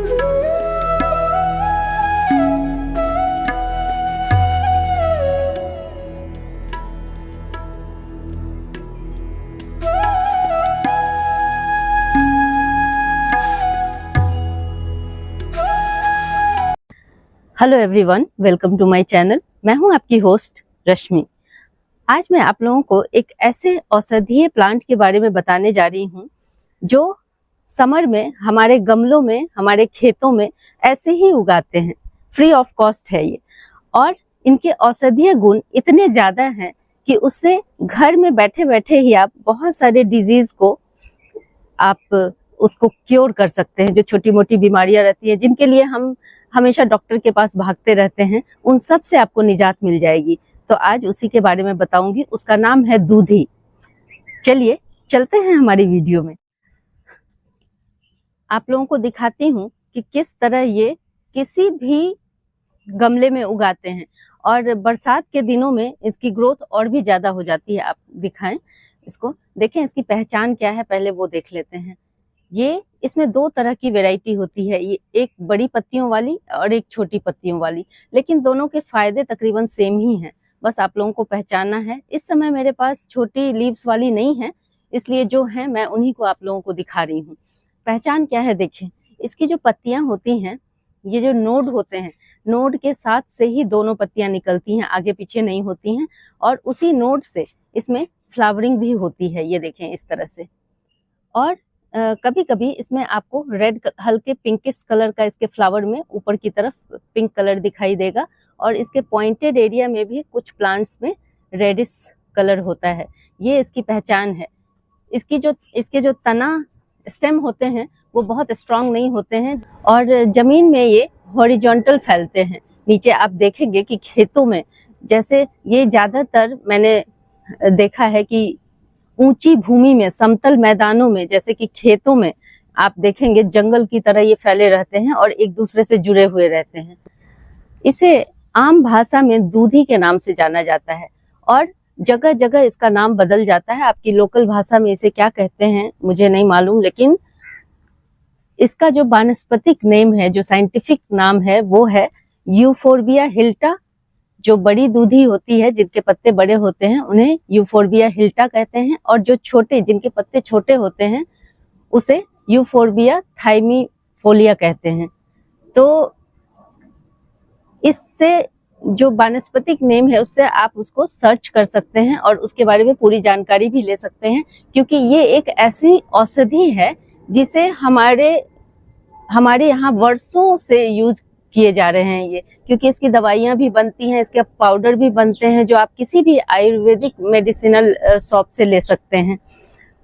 Hello everyone, welcome to my channel. मैं हूं आपकी होस्ट रश्मि। आज मैं आप लोगों को एक ऐसे औषधीय प्लांट के बारे में बताने जा रही हूं जो समर में हमारे गमलों में, हमारे खेतों में ऐसे ही उगाते हैं। फ्री ऑफ कॉस्ट है ये, और इनके औषधीय गुण इतने ज़्यादा हैं कि उससे घर में बैठे बैठे ही आप बहुत सारे डिजीज़ को आप उसको क्योर कर सकते हैं। जो छोटी मोटी बीमारियां रहती हैं, जिनके लिए हम हमेशा डॉक्टर के पास भागते रहते हैं, उन सब से आपको निजात मिल जाएगी। तो आज उसी के बारे में बताऊंगी। उसका नाम है दूधी। चलिए चलते हैं हमारी वीडियो में। आप लोगों को दिखाती हूँ कि किस तरह ये किसी भी गमले में उगाते हैं, और बरसात के दिनों में इसकी ग्रोथ और भी ज्यादा हो जाती है। आप दिखाएं इसको, देखें इसकी पहचान क्या है, पहले वो देख लेते हैं। ये इसमें दो तरह की वैरायटी होती है, ये एक बड़ी पत्तियों वाली और एक छोटी पत्तियों वाली, लेकिन दोनों के फायदे तकरीबन सेम ही हैं। बस आप लोगों को पहचानना है। इस समय मेरे पास छोटी लीव्स वाली नहीं है, इसलिए जो है मैं उन्हीं को आप लोगों को दिखा रही हूँ। पहचान क्या है देखें, इसकी जो पत्तियां होती हैं, ये जो नोड होते हैं, नोड के साथ से ही दोनों पत्तियां निकलती हैं, आगे पीछे नहीं होती हैं। और उसी नोड से इसमें फ्लावरिंग भी होती है, ये देखें इस तरह से। और कभी कभी इसमें आपको रेड, हल्के पिंकिश कलर का इसके फ्लावर में ऊपर की तरफ पिंक कलर दिखाई देगा, और इसके पॉइंटेड एरिया में भी कुछ प्लांट्स में रेडिश कलर होता है। ये इसकी पहचान है। इसके जो तना स्टेम होते हैं वो बहुत स्ट्रांग नहीं होते हैं, और जमीन में ये हॉरिजॉन्टल फैलते हैं। नीचे आप देखेंगे कि खेतों में, जैसे ये ज्यादातर मैंने देखा है कि ऊंची भूमि में, समतल मैदानों में, जैसे कि खेतों में आप देखेंगे जंगल की तरह ये फैले रहते हैं और एक दूसरे से जुड़े हुए रहते हैं। इसे आम भाषा में दूधी के नाम से जाना जाता है, और जगह जगह इसका नाम बदल जाता है। आपकी लोकल भाषा में इसे क्या कहते हैं मुझे नहीं मालूम, लेकिन इसका जो वानस्पतिक नेम है, जो साइंटिफिक नाम है, वो है यूफोर्बिया हिल्टा। जो बड़ी दूधी होती है, जिनके पत्ते बड़े होते हैं, उन्हें यूफोर्बिया हिल्टा कहते हैं, और जो छोटे, जिनके पत्ते छोटे होते हैं, उसे यूफोर्बिया थाइमीफोलिया कहते हैं। तो इससे जो वानस्पतिक नेम है, उससे आप उसको सर्च कर सकते हैं और उसके बारे में पूरी जानकारी भी ले सकते हैं, क्योंकि ये एक ऐसी औषधि है जिसे हमारे यहाँ वर्षों से यूज किए जा रहे हैं ये, क्योंकि इसकी दवाइयां भी बनती हैं, इसके पाउडर भी बनते हैं, जो आप किसी भी आयुर्वेदिक मेडिसिनल शॉप से ले सकते हैं।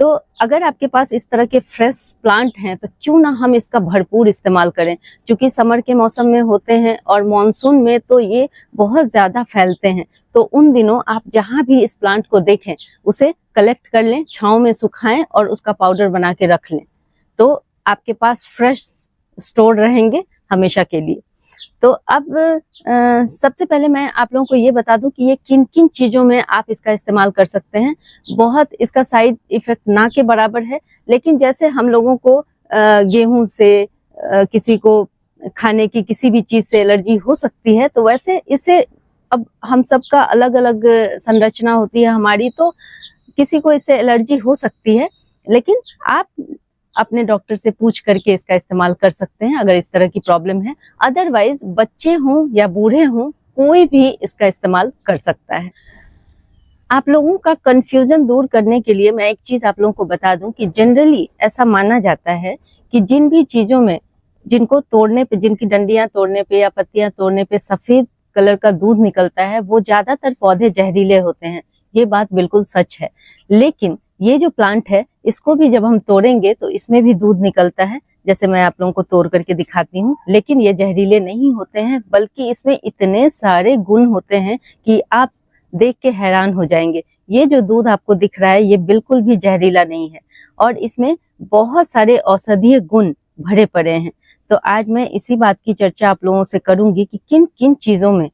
तो अगर आपके पास इस तरह के फ्रेश प्लांट हैं, तो क्यों ना हम इसका भरपूर इस्तेमाल करें। क्योंकि समर के मौसम में होते हैं और मॉनसून में तो ये बहुत ज्यादा फैलते हैं। तो उन दिनों आप जहां भी इस प्लांट को देखें, उसे कलेक्ट कर लें, छांव में सुखाएं और उसका पाउडर बना के रख लें, तो आपके पास फ्रेश स्टोर रहेंगे हमेशा के लिए। तो अब सबसे पहले मैं आप लोगों को ये बता दूं कि ये किन किन चीज़ों में आप इसका इस्तेमाल कर सकते हैं। बहुत इसका साइड इफेक्ट ना के बराबर है, लेकिन जैसे हम लोगों को गेहूं से, किसी को खाने की किसी भी चीज़ से एलर्जी हो सकती है, तो वैसे इसे, अब हम सबका अलग अलग संरचना होती है हमारी, तो किसी को इससे एलर्जी हो सकती है, लेकिन आप अपने डॉक्टर से पूछ करके इसका इस्तेमाल कर सकते हैं अगर इस तरह की प्रॉब्लम है। अदरवाइज बच्चे हों या बूढ़े हों, कोई भी इसका इस्तेमाल कर सकता है। आप लोगों का कंफ्यूजन दूर करने के लिए मैं एक चीज आप लोगों को बता दूं कि जनरली ऐसा माना जाता है कि जिन भी चीजों में, जिनको तोड़ने पे, जिनकी डंडियां तोड़ने पे या पत्तियां तोड़ने पे सफेद कलर का दूध निकलता है, वो ज्यादातर पौधे जहरीले होते हैं। ये बात बिल्कुल सच है। लेकिन ये जो प्लांट है, इसको भी जब हम तोड़ेंगे तो इसमें भी दूध निकलता है, जैसे मैं आप लोगों को तोड़ करके दिखाती हूँ। लेकिन ये जहरीले नहीं होते हैं, बल्कि इसमें इतने सारे गुण होते हैं कि आप देख के हैरान हो जाएंगे। ये जो दूध आपको दिख रहा है, ये बिल्कुल भी जहरीला नहीं है, और इसमें बहुत सारे औषधीय गुण भरे पड़े हैं। तो आज मैं इसी बात की चर्चा आप लोगों से करूंगी कि किन किन चीजों में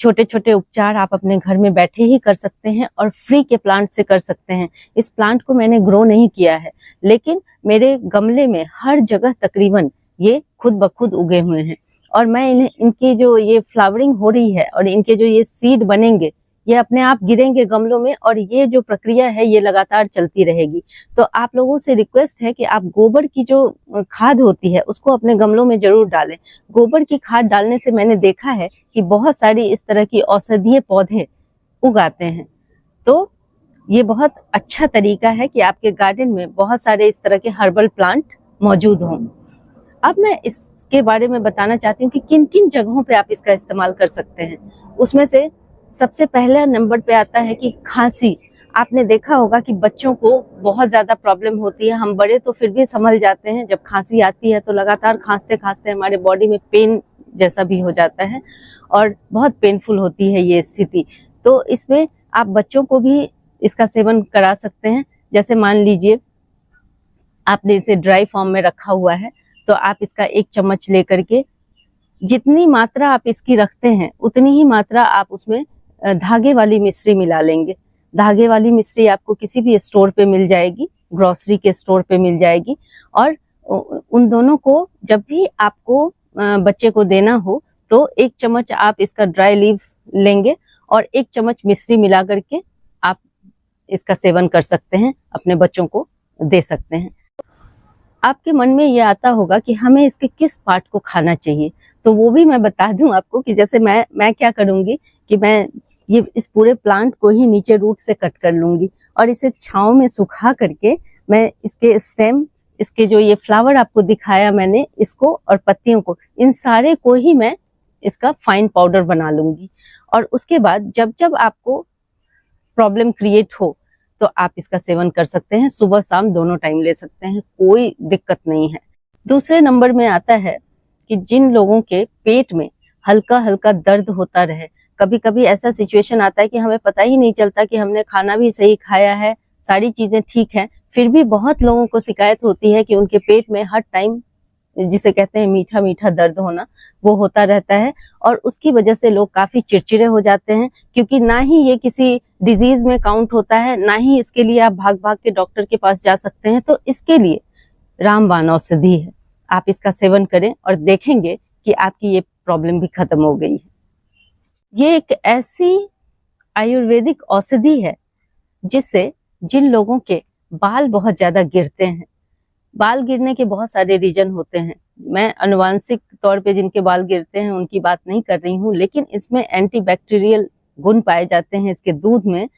छोटे छोटे उपचार आप अपने घर में बैठे ही कर सकते हैं और फ्री के प्लांट से कर सकते हैं। इस प्लांट को मैंने ग्रो नहीं किया है, लेकिन मेरे गमले में हर जगह तकरीबन ये खुद ब खुद उगे हुए हैं। और मैं इनकी जो ये फ्लावरिंग हो रही है और इनके जो ये सीड बनेंगे, ये अपने आप गिरेंगे गमलों में, और ये जो प्रक्रिया है ये लगातार चलती रहेगी। तो आप लोगों से रिक्वेस्ट है कि आप गोबर की जो खाद होती है उसको अपने गमलों में जरूर डालें। गोबर की खाद डालने से मैंने देखा है कि बहुत सारी इस तरह की औषधीय पौधे उगाते हैं। तो ये बहुत अच्छा तरीका है कि आपके गार्डन में बहुत सारे इस तरह के हर्बल प्लांट मौजूद हों। अब मैं इसके बारे में बताना चाहती हूँ कि किन किन जगहों पे आप इसका इस्तेमाल कर सकते हैं। उसमें से सबसे पहला नंबर पे आता है कि खांसी। आपने देखा होगा कि बच्चों को बहुत ज्यादा प्रॉब्लम होती है, हम बड़े तो फिर भी संभल जाते हैं, जब खांसी आती है तो लगातार खांसते खांसते हमारे बॉडी में पेन जैसा भी हो जाता है और बहुत पेनफुल होती है ये स्थिति। तो इसमें आप बच्चों को भी इसका सेवन करा सकते हैं। जैसे मान लीजिए आपने इसे ड्राई फॉर्म में रखा हुआ है, तो आप इसका 1 चम्मच लेकर के जितनी मात्रा आप इसकी रखते हैं उतनी ही मात्रा आप उसमें धागे वाली मिश्री मिला लेंगे। धागे वाली मिश्री आपको किसी भी स्टोर पे मिल जाएगी, ग्रोसरी के स्टोर पे मिल जाएगी। और उन दोनों को जब भी आपको बच्चे को देना हो तो 1 चम्मच आप इसका ड्राई लीफ लेंगे और 1 चम्मच मिश्री मिला करके आप इसका सेवन कर सकते हैं, अपने बच्चों को दे सकते हैं। आपके मन में ये आता होगा कि हमें इसके किस पार्ट को खाना चाहिए, तो वो भी मैं बता दूं आपको कि जैसे मैं क्या करूंगी कि मैं ये इस पूरे प्लांट को ही नीचे रूट से कट कर लूंगी और इसे छांव में सुखा करके मैं इसके स्टेम, इसके जो ये फ्लावर आपको दिखाया मैंने, इसको और पत्तियों को, इन सारे को ही मैं इसका फाइन पाउडर बना लूंगी। और उसके बाद जब जब आपको प्रॉब्लम क्रिएट हो तो आप इसका सेवन कर सकते हैं, सुबह शाम दोनों टाइम ले सकते हैं, कोई दिक्कत नहीं है। दूसरे नंबर में आता है कि जिन लोगों के पेट में हल्का हल्का दर्द होता रहे, कभी कभी ऐसा सिचुएशन आता है कि हमें पता ही नहीं चलता कि हमने खाना भी सही खाया है, सारी चीजें ठीक है, फिर भी बहुत लोगों को शिकायत होती है कि उनके पेट में हर टाइम, जिसे कहते हैं मीठा मीठा दर्द होना, वो होता रहता है। और उसकी वजह से लोग काफी चिड़चिड़े हो जाते हैं, क्योंकि ना ही ये किसी डिजीज में काउंट होता है, ना ही इसके लिए आप भाग भाग के डॉक्टर के पास जा सकते हैं। तो इसके लिए रामबाण औषधि है, आप इसका सेवन करें और देखेंगे कि आपकी ये प्रॉब्लम भी खत्म हो गई है। ये एक ऐसी आयुर्वेदिक औषधि है जिससे जिन लोगों के बाल बहुत ज्यादा गिरते हैं, बाल गिरने के बहुत सारे रीजन होते हैं, मैं अनुवांशिक तौर पे जिनके बाल गिरते हैं उनकी बात नहीं कर रही हूँ, लेकिन इसमें एंटीबैक्टीरियल गुण पाए जाते हैं इसके दूध में।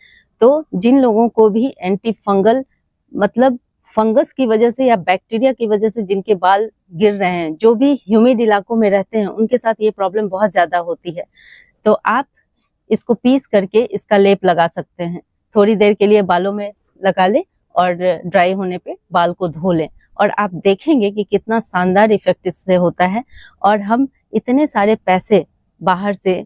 तो जिन लोगों को भी एंटी फंगल, मतलब फंगस की वजह से या बैक्टीरिया की वजह से जिनके बाल गिर रहे हैं, जो भी ह्यूमिड इलाकों में रहते हैं, उनके साथ ये प्रॉब्लम बहुत ज्यादा होती है। तो आप इसको पीस करके इसका लेप लगा सकते हैं, थोड़ी देर के लिए बालों में लगा लें और ड्राई होने पे बाल को धो लें, और आप देखेंगे कि कितना शानदार इफेक्ट इससे होता है। और हम इतने सारे पैसे बाहर से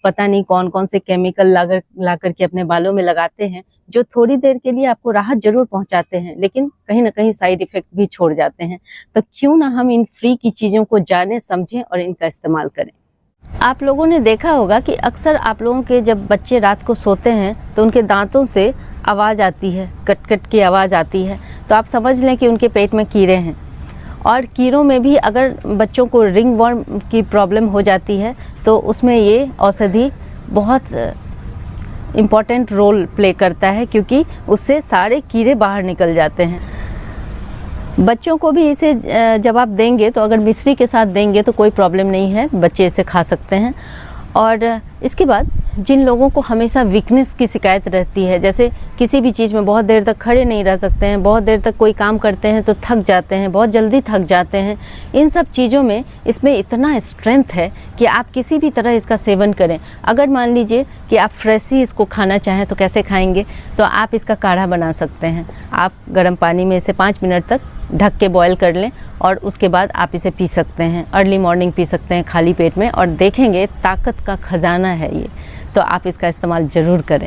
पता नहीं कौन कौन से केमिकल ला करके अपने बालों में लगाते हैं, जो थोड़ी देर के लिए आपको राहत जरूर पहुंचाते हैं, लेकिन कहीं ना कहीं साइड इफेक्ट भी छोड़ जाते हैं। तो क्यों ना हम इन फ्री की चीजों को जाने, समझें और इनका इस्तेमाल करें। आप लोगों ने देखा होगा कि अक्सर आप लोगों के जब बच्चे रात को सोते हैं तो उनके दांतों से आवाज़ आती है, कट कट की आवाज़ आती है, तो आप समझ लें कि उनके पेट में कीड़े हैं। और कीड़ों में भी अगर बच्चों को रिंग वर्म की प्रॉब्लम हो जाती है तो उसमें ये औषधि बहुत इम्पॉर्टेंट रोल प्ले करता है, क्योंकि उससे सारे कीड़े बाहर निकल जाते हैं। बच्चों को भी इसे जब आप देंगे तो अगर मिश्री के साथ देंगे तो कोई प्रॉब्लम नहीं है, बच्चे इसे खा सकते हैं। और इसके बाद जिन लोगों को हमेशा वीकनेस की शिकायत रहती है, जैसे किसी भी चीज़ में बहुत देर तक खड़े नहीं रह सकते हैं, बहुत देर तक कोई काम करते हैं तो थक जाते हैं, बहुत जल्दी थक जाते हैं, इन सब चीज़ों में इसमें इतना स्ट्रेंथ है कि आप किसी भी तरह इसका सेवन करें। अगर मान लीजिए कि आप फ्रेश ही इसको खाना चाहें तो कैसे खाएंगे, तो आप इसका काढ़ा बना सकते हैं। आप गर्म पानी में इसे 5 मिनट तक ढक के बॉयल कर लें और उसके बाद आप इसे पी सकते हैं, अर्ली मॉर्निंग पी सकते हैं खाली पेट में, और देखेंगे ताकत का खजाना है ये। तो आप इसका इस्तेमाल ज़रूर करें।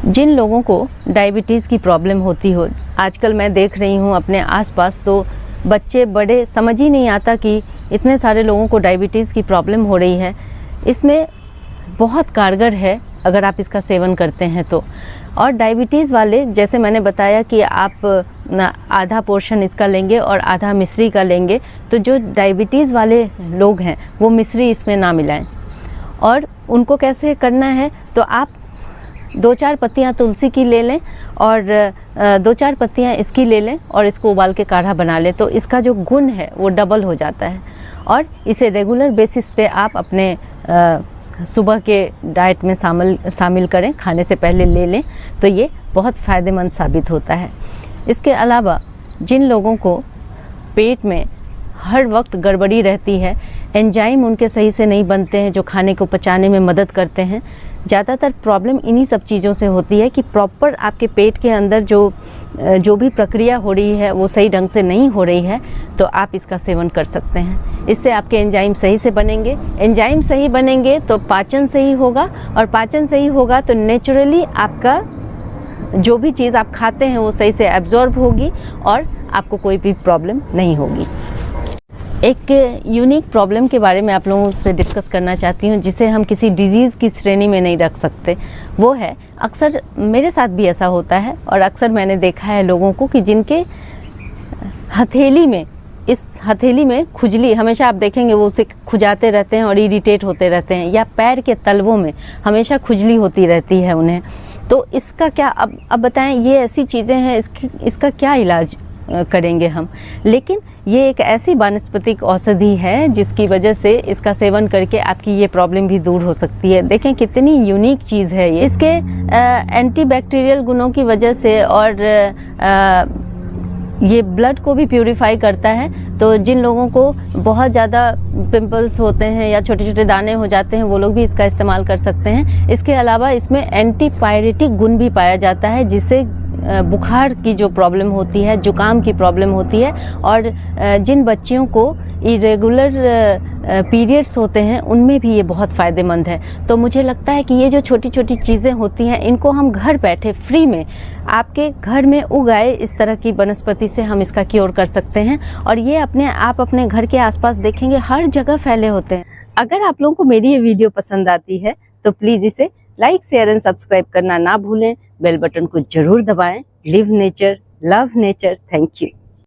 जिन लोगों को डायबिटीज़ की प्रॉब्लम होती हो, आजकल मैं देख रही हूँ अपने आसपास, तो बच्चे बड़े समझ ही नहीं आता कि इतने सारे लोगों को डायबिटीज़ की प्रॉब्लम हो रही है। इसमें बहुत कारगर है अगर आप इसका सेवन करते हैं तो। और डायबिटीज़ वाले, जैसे मैंने बताया कि आप आधा पोर्शन इसका लेंगे और आधा मिश्री का लेंगे, तो जो डायबिटीज़ वाले लोग हैं वो मिश्री इसमें ना मिलाएं। और उनको कैसे करना है, तो आप 2-4 पत्तियां तुलसी की ले लें और 2-4 पत्तियां इसकी ले लें और इसको उबाल के काढ़ा बना लें, तो इसका जो गुण है वो डबल हो जाता है। और इसे रेगुलर बेसिस पे आप अपने सुबह के डाइट में शामिल करें, खाने से पहले ले लें, तो ये बहुत फ़ायदेमंद साबित होता है। इसके अलावा जिन लोगों को पेट में हर वक्त गड़बड़ी रहती है, एंजाइम उनके सही से नहीं बनते हैं जो खाने को पचाने में मदद करते हैं, ज़्यादातर प्रॉब्लम इन्हीं सब चीज़ों से होती है कि प्रॉपर आपके पेट के अंदर जो भी प्रक्रिया हो रही है वो सही ढंग से नहीं हो रही है, तो आप इसका सेवन कर सकते हैं। इससे आपके एंजाइम सही से बनेंगे, एंजाइम सही बनेंगे तो पाचन सही होगा, और पाचन सही होगा तो नेचुरली आपका जो भी चीज़ आप खाते हैं वो सही से एब्जॉर्ब होगी और आपको कोई भी प्रॉब्लम नहीं होगी। एक यूनिक प्रॉब्लम के बारे में आप लोगों से डिस्कस करना चाहती हूँ, जिसे हम किसी डिजीज़ की श्रेणी में नहीं रख सकते। वो है, अक्सर मेरे साथ भी ऐसा होता है और अक्सर मैंने देखा है लोगों को कि जिनके हथेली में खुजली, हमेशा आप देखेंगे वो उसे खुजाते रहते हैं और इरिटेट होते रहते हैं, या पैर के तलवों में हमेशा खुजली होती रहती है उन्हें। तो इसका क्या, अब बताएं, ये ऐसी चीज़ें हैं, इसका क्या इलाज करेंगे हम? लेकिन ये एक ऐसी वानस्पतिक औषधि है जिसकी वजह से इसका सेवन करके आपकी ये प्रॉब्लम भी दूर हो सकती है। देखें कितनी यूनिक चीज़ है ये। इसके एंटीबैक्टीरियल गुणों की वजह से और ये ब्लड को भी प्यूरिफाई करता है, तो जिन लोगों को बहुत ज़्यादा पिंपल्स होते हैं या छोटे छोटे दाने हो जाते हैं वो लोग भी इसका इस्तेमाल कर सकते हैं। इसके अलावा इसमें एंटीपायरेटिक गुण भी पाया जाता है, जिससे बुखार की जो प्रॉब्लम होती है, जुकाम की प्रॉब्लम होती है, और जिन बच्चियों को इरेगुलर पीरियड्स होते हैं उनमें भी ये बहुत फ़ायदेमंद है। तो मुझे लगता है कि ये जो छोटी छोटी चीज़ें होती हैं, इनको हम घर बैठे फ्री में आपके घर में उगाए इस तरह की वनस्पति से हम इसका क्योर कर सकते हैं। और ये अपने घर के आसपास देखेंगे हर जगह फैले होते हैं। अगर आप लोगों को मेरी ये वीडियो पसंद आती है तो प्लीज़ इसे लाइक, शेयर एंड सब्सक्राइब करना ना भूलें। बेल बटन को जरूर दबाएं। Live nature, love nature. Thank you.